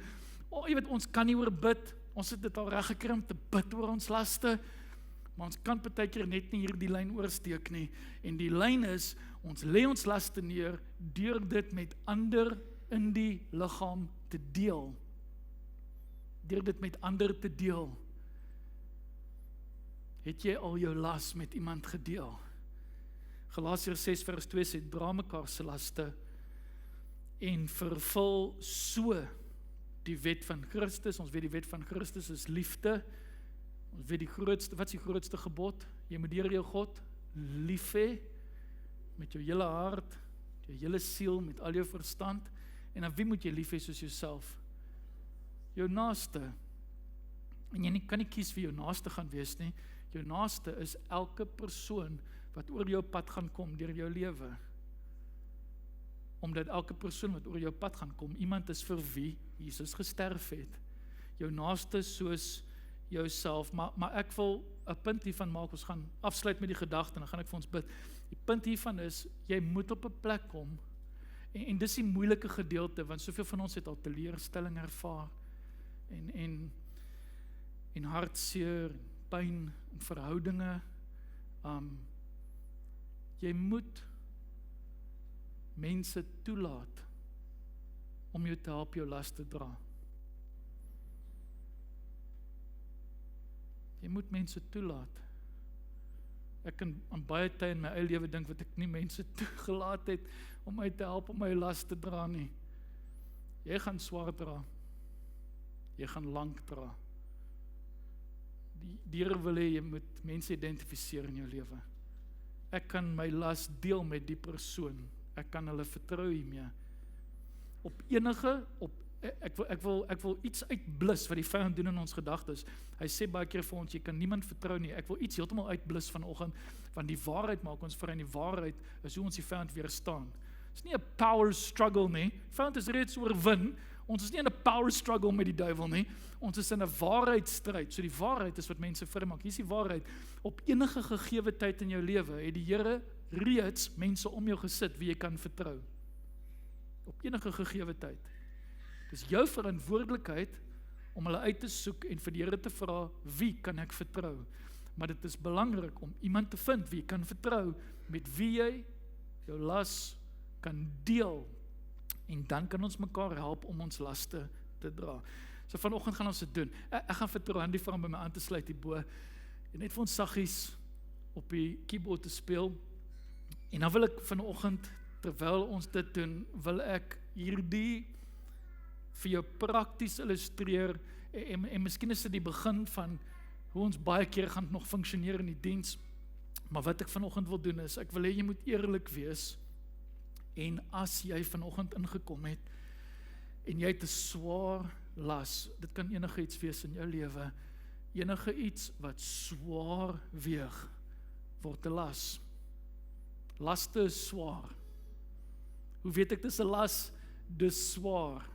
jy weet, ons kan nie oor bid, ons het dit al reg gekry om te bid oor ons laste, maar ons kan partykeer net nie hierdie lyn oorsteek nie, en die lyn is, ons lê ons laste neer, deur dit met ander in die liggaam te deel, Het jy al jou las met iemand gedeel? Galasiërs 6 vers 2 sê, dra mekaar se laste en vervul so die wet van Christus. Ons weet die wet van Christus is liefde. Ons weet wat is die grootste gebod? Jy moet deur jou God lief hê met jou hele hart, jou hele siel, met al jou verstand. En dan wie moet jy lief hê soos jouself? Jou naaste. En jy kan nie kies wie jou naaste gaan wees nie. Jou naaste is elke persoon wat oor jou pad gaan kom deur jou lewe. Omdat elke persoon wat oor jou pad gaan kom, iemand is vir wie Jesus gesterf het. Jou naaste soos jouself, maar ek wil 'n punt hiervan maak, ons gaan afsluit met die gedagte, en dan gaan ek vir ons bid. Die punt hiervan is, jy moet op 'n plek kom, en dis die moeilike gedeelte, want soveel van ons het al teleurstelling ervaar, en hartseer, en pyn, en verhoudinge. Jy moet mense toelaat om jou te help jou las te dra. Jy moet mense toelaat. Ek kan aan baie tye in my eie lewe dink wat ek nie mense toegelaat het om my te help om my las te dra nie. Jy gaan swaar dra. Jy gaan lank dra. Die Here wil hê jy moet mense identifiseer in jou lewe. Ek kan my las deel met die persoon. Ek kan hulle vertrou hiermee. Ek wil iets uitblus wat die vyand doen in ons gedagtes. Hy sê baie keer vir ons, jy kan niemand vertrou nie. Ek wil iets heeltemal uitblus vanoggend, want die waarheid maak ons vry, en die waarheid is hoe ons die vyand weerstaan. Dit is nie 'n power struggle nie. Vyand is reeds oorwin. Ons is nie in 'n power struggle met die duiwel nie. Ons is in 'n waarheidsstryd. So die waarheid is wat mense vry maak. Hier is die waarheid. Op enige gegeewe tyd in jou lewe het die Here reeds mense om jou gesit wie jy kan vertrou. Op enige gegeewe tyd. Dis jou verantwoordelikheid om hulle uit te soek en vir die Here te vra, wie kan ek vertrou? Maar dit is belangrik om iemand te vind wie jy kan vertrou, met wie jy jou las kan deel. En dan kan ons mekaar help om ons laste te dra. So vanoggend gaan ons dit doen. Ek gaan vertrou Andy vir hom by my aan te sluit hierbo, en net vir ons saggies op die keyboard te speel. En dan wil ek vanoggend, terwyl ons dit doen, wil ek hierdie vir jou prakties illustreer, en miskien is dit die begin van hoe ons baie keer gaan nog funksioneer in die diens, maar wat ek vanoggend wil doen is, ek wil hê jy moet eerlik wees, en as jy vanoggend ingekom het, en jy het 'n swaar las, dit kan enige iets wees in jou lewe, enige iets wat swaar weeg, word 'n las. Laste is swaar. Hoe weet ek dis 'n las? Dis swaar.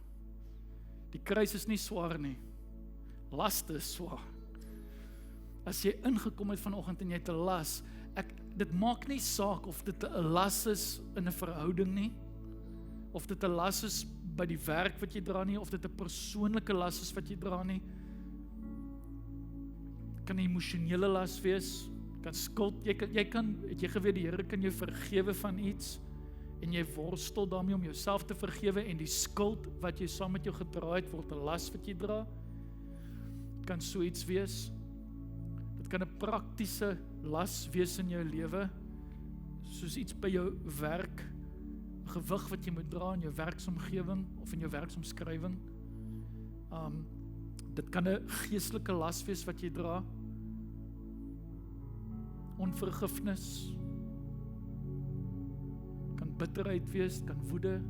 Die kruis is nie swaar nie. Laste is swaar. As jy ingekom het vanoggend en jy het 'n las, dit maak nie saak of dit 'n las is in 'n verhouding nie, of dit 'n las is by die werk wat jy dra nie, of dit 'n persoonlike las is wat jy dra nie. Dit kan 'n emosionele las wees, kan skuld, jy kan, het jy geweet die Here kan jou vergewe van iets, en jy worstel daarmee om jouself te vergewe, en die skuld wat jy saam met jou gedra het, word 'n las wat jy dra. Dit kan so iets wees. Dit kan 'n praktiese las wees in jou lewe, soos iets by jou werk, 'n gewig wat jy moet dra in jou werksomgewing, of in jou werksomskrywing. Dit kan 'n geestelike las wees wat jy dra. Onvergifnis, kan bitterheid wees, kan woede.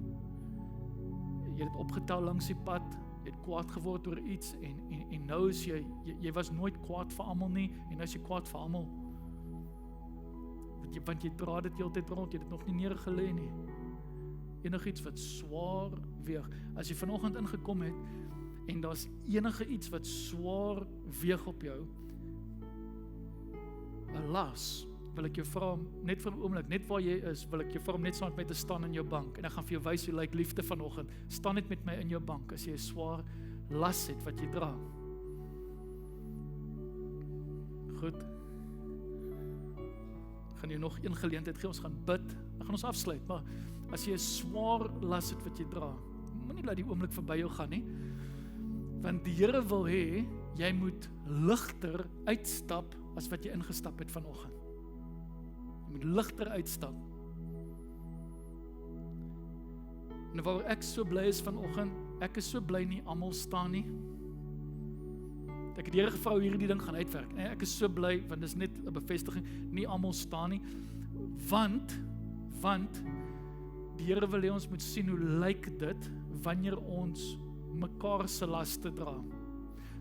Jy het opgetel langs die pad, jy het kwaad geword oor iets, en nou is jy was nooit kwaad vir almal nie, en nou is jy kwaad vir almal. Want jy dra dit heeltyd rond, jy het dit nog nie neergelê nie. Enigiets wat swaar weeg. As jy vanoggend ingekom het, en daar's enige iets wat swaar weeg op jou, 'n las, wil ek jou vra, net vir 'n oomblik, net waar jy is, wil ek jou vra om net saam met my te staan in jou bank, en ek gaan vir jou wys hoe lyk liefde vanoggend. Staan net met my in jou bank, as jy 'n swaar las het wat jy dra. Goed. Ek gaan jou nog een geleentheid gee, ons gaan bid, dan gaan ons afsluit, maar as jy 'n swaar las het wat jy dra, moenie laat die oomblik verby jou gaan nie, want die Here wil hê, jy moet ligter uitstap, as wat jy ingestap het vanoggend. Jy moet ligter uitstap. En waar ek so bly is vanoggend, ek is so bly nie almal staan nie. Ek het die Here gevra hoe hierdie ding gaan uitwerk. En ek is so bly, want dis net 'n bevestiging, nie almal staan nie, want die Here wil hê ons moet sien hoe lyk dit, wanneer ons mekaar se laste dra.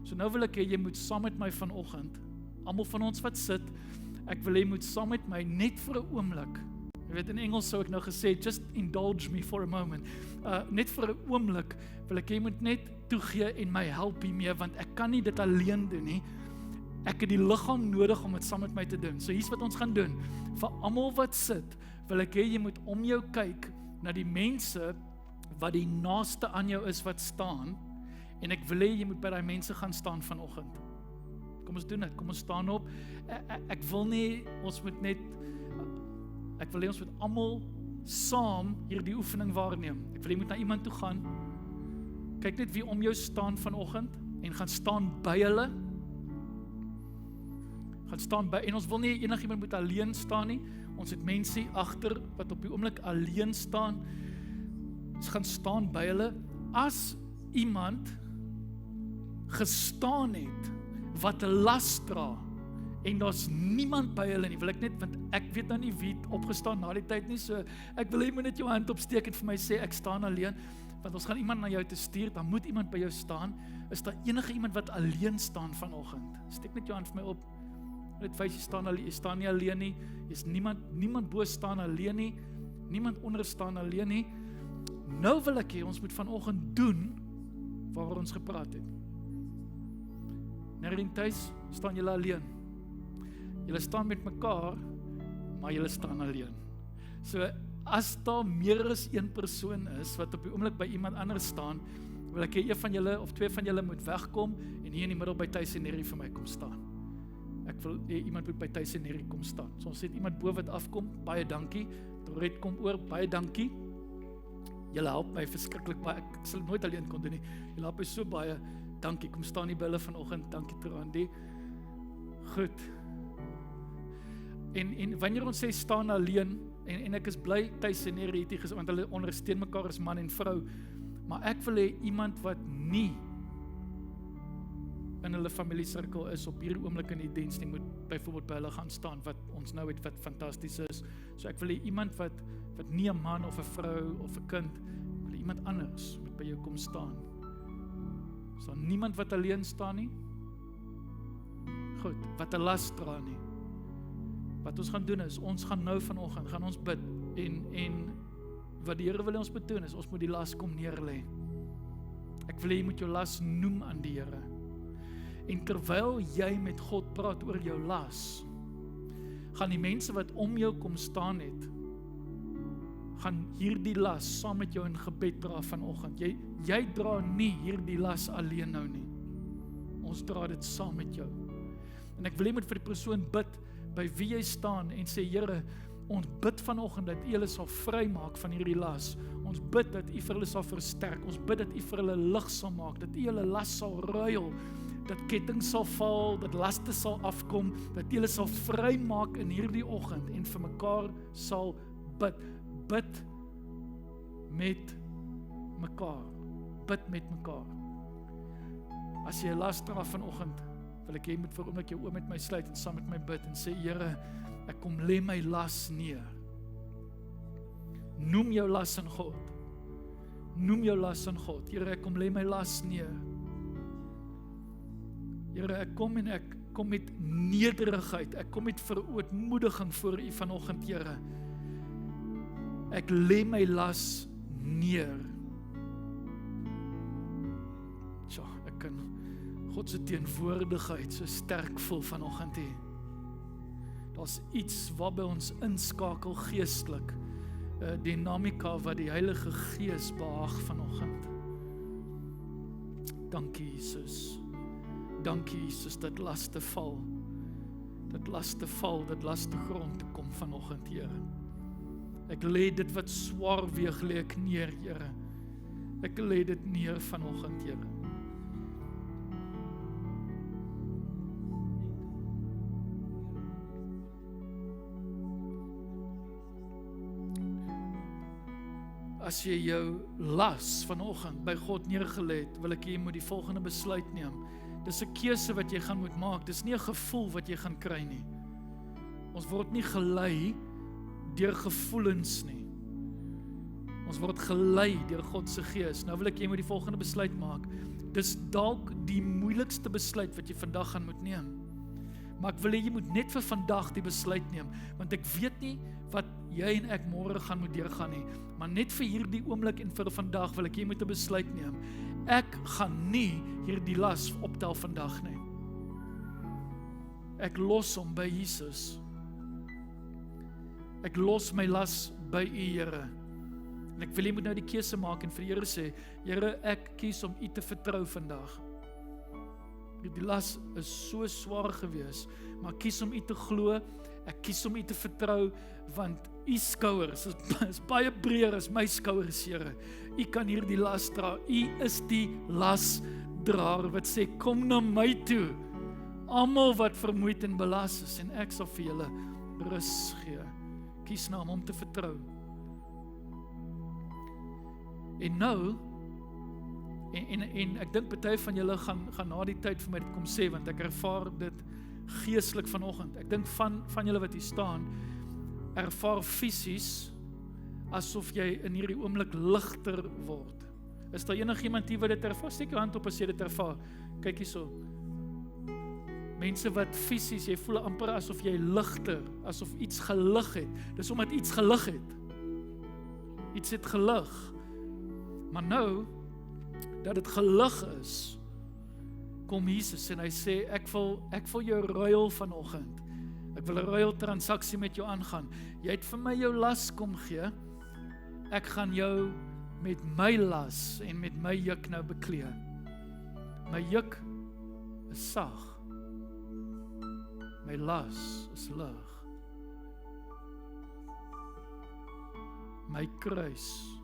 So nou wil ek hê, jy moet saam met my vanoggend, almal van ons wat sit, ek wil hê, moet saam met my, net vir 'n oomblik, jy weet, in Engels sou ek nou gesê, just indulge me for a moment, net vir 'n oomblik, wil ek hê, jy moet net toegee en my help hiermee, want ek kan nie dit alleen doen nie, ek het die liggaam nodig om dit saam met my te doen. So hier's wat ons gaan doen, vir almal wat sit, wil ek hê, jy moet om jou kyk, na die mense, wat die naaste aan jou is wat staan, en ek wil hê, jy moet by die mense gaan staan vanoggend. Kom ons doen dit, kom ons staan op, ek wil nie, ons moet net, ek wil hê, ons moet almal saam hierdie oefening waarneem. Ek wil hê, jy moet na iemand toe gaan, kyk net wie om jou staan vanoggend, en gaan staan by hulle, en ons wil nie enigiemand moet alleen staan nie, ons het mense agter, wat op die oomblik alleen staan, ons gaan staan by hulle, as iemand gestaan het, wat 'n las dra, en daar's niemand by hulle nie, wil ek net, want ek weet nou nie wie het opgestaan na die tyd nie, so ek wil hê, moet net jou hand opsteek en vir my sê, ek staan alleen, want ons gaan iemand na jou te stuur, dan moet iemand by jou staan. Is daar enige iemand wat alleen staan vanoggend? Steek net jou hand vir my op. Dit wys jy staan nie alleen nie. Jy's niemand bo staan alleen nie. Niemand onder staan alleen nie. Nou wil ek hê, ons moet vanoggend doen waaroor ons gepraat het. Nerien tuis staan julle alleen. Julle staan met mekaar, maar julle staan alleen. So as daar meer as een persoon is wat op die oomblik by iemand anders staan, wil ek hê een van julle of twee van julle moet wegkom en hier in die middel by Tuis en Nerrie vir my kom staan. Ek wil hê iemand moet by Tuis en Nerrie kom staan. So ons het iemand bo wat afkom, baie dankie. Dorette kom oor, baie dankie. Julle help my verskriklik baie. Ek sal nooit alleen kon doen nie. Julle help my so baie. Dankie. Kom staan nie by hulle vanoggend. Dankie Trandi. Goed. En wanneer ons sê staan alleen, en ek is bly Tuis en Nerrie het hier, want hulle ondersteun mekaar as man en vrou, maar ek wil hê iemand wat nie in hulle familiesirkel is op hierdie oomblik in die diens nie, moet byvoorbeeld by hulle gaan staan, wat ons nou het, wat fantasties is. So ek wil hê iemand wat nie 'n man of 'n vrou of 'n kind, ek wil hê iemand anders moet by jou kom staan. Is daar niemand wat alleen staan nie? Goed, wat 'n las dra nie. Wat ons gaan doen is, ons gaan nou vanoggend, gaan ons bid, en wat die Here wil ons betoon is, ons moet die las kom neerlê. Ek wil hê jy moet jou las noem aan die Here. En terwyl jy met God praat oor jou las, gaan die mense wat om jou kom staan het, gaan hierdie las saam met jou in gebed dra vanoggend. Jy dra nie hierdie las alleen nou nie. Ons dra dit saam met jou. En ek wil hê jy moet vir die persoon bid, by wie jy staan, en sê, Here, ons bid vanoggend dat U hulle sal vrymaak van hierdie las. Ons bid dat U vir hulle sal versterk. Ons bid dat U vir hulle lig sal maak, dat U hulle las sal ruil, dat ketting sal val, dat laste sal afkom, dat U hulle sal vrymaak in hierdie oggend en vir mekaar sal bid. Bid met mekaar. Bid met mekaar. As jy 'n las dra vanoggend, wil ek jy moet vir oomblik jou oë met my sluit en saam met my bid en sê, Here, ek kom lê my las neer. Noem jou las aan God. Noem jou las aan God. Here, ek kom lê my las neer. Here, ek kom en ek kom met nederigheid. Ek kom met verootmoediging voor U vanoggend, Here. Ek lê my las neer. Tja, ek kan God se teenwoordigheid so sterk voel vanoggend hier. Daar's iets waarby ons inskakel geestelik, 'n dinamika wat die Heilige Gees behaag vanoggend. Dankie Jesus. Dankie Jesus dat laste val. Dat laste val, dat laste grond te kom vanoggend, Here. Ek lê dit wat swaar weeg, lê ek neer, Here. Ek lê dit neer vanoggend, Here. as jy jou las vanoggend by God neergelê het, wil ek hê jy moet die volgende besluit neem. Dis 'n keuse wat jy gaan moet maak, dis nie 'n gevoel wat jy gaan kry nie. Ons word nie gelei deur gevoelens nie. Ons word gelei deur God se Gees. Nou wil ek jy moet die volgende besluit maak. Dis dalk die moeilikste besluit wat jy vandag gaan moet neem. Maar ek wil hê jy moet net vir vandag die besluit neem, want ek weet nie wat jy en ek môre gaan moet deurgaan nie, maar net vir hierdie oomblik en vir vandag wil ek jy moet 'n besluit neem. Ek gaan nie hierdie las optel vandag nie. Ek los hom by Jesus. Ek los my las by U, Here. En ek wil jy moet nou die keuse maak en vir die Here sê, Here, ek kies om U te vertrou vandag. Die las is so swaar gewees, maar ek kies om U te glo, ek kies om U te vertrou, want U skouers is baie breër as my skouers, Here. U kan hierdie las dra, U is die lasdraer wat sê, kom na my toe, almal wat vermoeid en belas is, en ek sal vir julle rus gee. Kies nou om te vertrou. En nou, en ek dink party van julle gaan na die tyd vir my dit kom sê, want ek ervaar dit geestelik vanoggend. Ek dink van julle wat hier staan, ervaar fisies asof jy in hierdie oomblik ligter word. Is daar enigiemand hier wat dit ervaar? Steek jou hand op as jy dit ervaar. Kyk hierso. Mense wat fisies, jy voel amper asof jy ligter, asof iets gelig het. Dis omdat iets gelig het. Iets het gelig. Maar nou, dat dit gelig is, kom Jesus en hy sê, ek wil jou ruil vanoggend. Ek wil 'n ruil transaksie met jou aangaan. Jy het vir my jou las kom gee. Ek gaan jou met my las en met my juk nou beklee. My juk is sag. My las is lig. My kruis.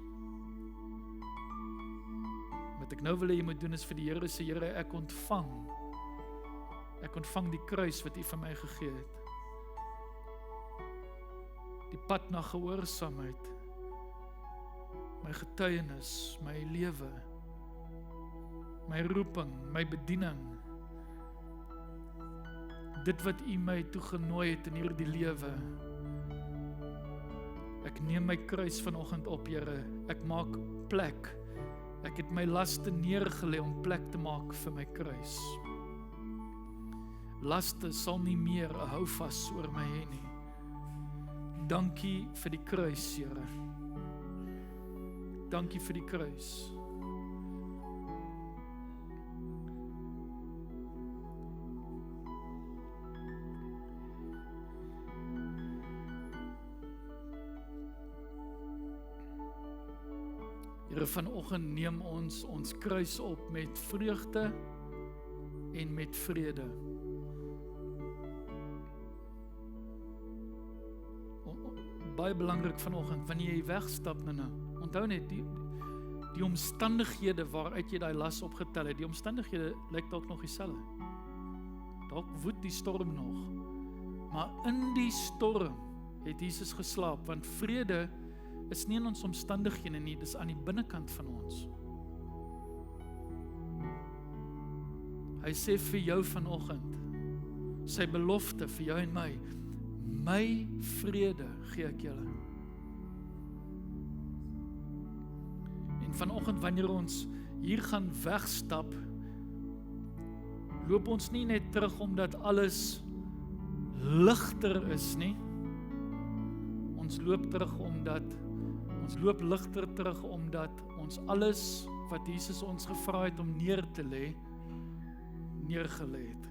Wat ek nou wil hê jy moet doen is vir die Here sê, Here, ek ontvang die kruis wat U vir my gegee het. Die pad na gehoorsaamheid, my getuienis, my lewe, my roeping, my bediening, dit wat U my toegenooi het in hierdie lewe. Ek neem my kruis vanoggend op, Here. Ek maak plek. Ek het my laste neergelê om plek te maak vir my kruis. Laste sal nie meer 'n houvas oor my hê nie. Dankie vir die kruis, Here. Dankie vir die kruis. Here, vanoggend neem ons kruis op met vreugde en met vrede. Baie belangrik vanoggend, wanneer jy wegstap, onthou net, die omstandighede waaruit jy daai las opgetel het, die omstandighede lyk dalk nog dieselfde. Dalk woed die storm nog. Maar in die storm het Jesus geslaap, want vrede is nie in ons omstandighede nie, dis aan die binnekant van ons. Hy sê vir jou vanoggend, sy belofte vir jou en my vrede gee ek julle. En vanoggend wanneer ons hier gaan wegstap, loop ons nie net terug omdat alles ligter is nie. Ons loop ligter terug omdat ons alles wat Jesus ons gevra het om neer te lê, neergelê het.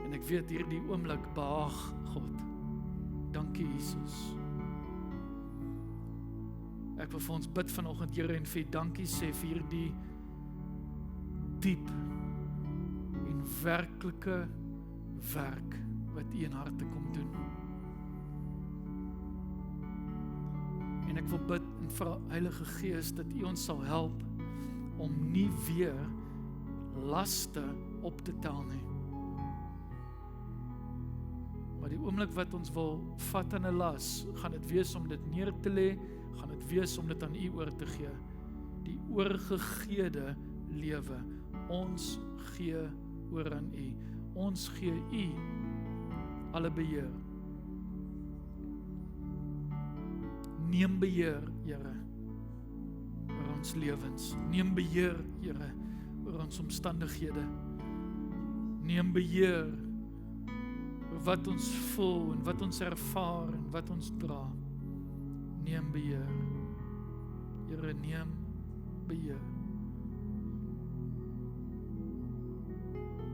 En ek weet hierdie oomblik behaag God. Dankie Jesus. Ek wil vir ons bid vanoggend, Here, en vir dankie sê vir hierdie diep en werklike werk wat U in harte kom doen. En ek wil bid en vra Heilige Gees dat U ons sal help om nie weer laste op te tel nie. Maar die oomblik wat ons wil vat aan 'n las, gaan dit wees om dit neer te lê, gaan dit wees om dit aan U oor te gee. Die oorgegeede lewe. Ons gee oor aan U. Ons gee U alle beheer. Neem beheer, Here, oor ons lewens. Neem beheer, Here, oor ons omstandighede. Neem beheer oor wat ons voel en wat ons ervaar en wat ons dra. Neem beheer. Here, neem beheer.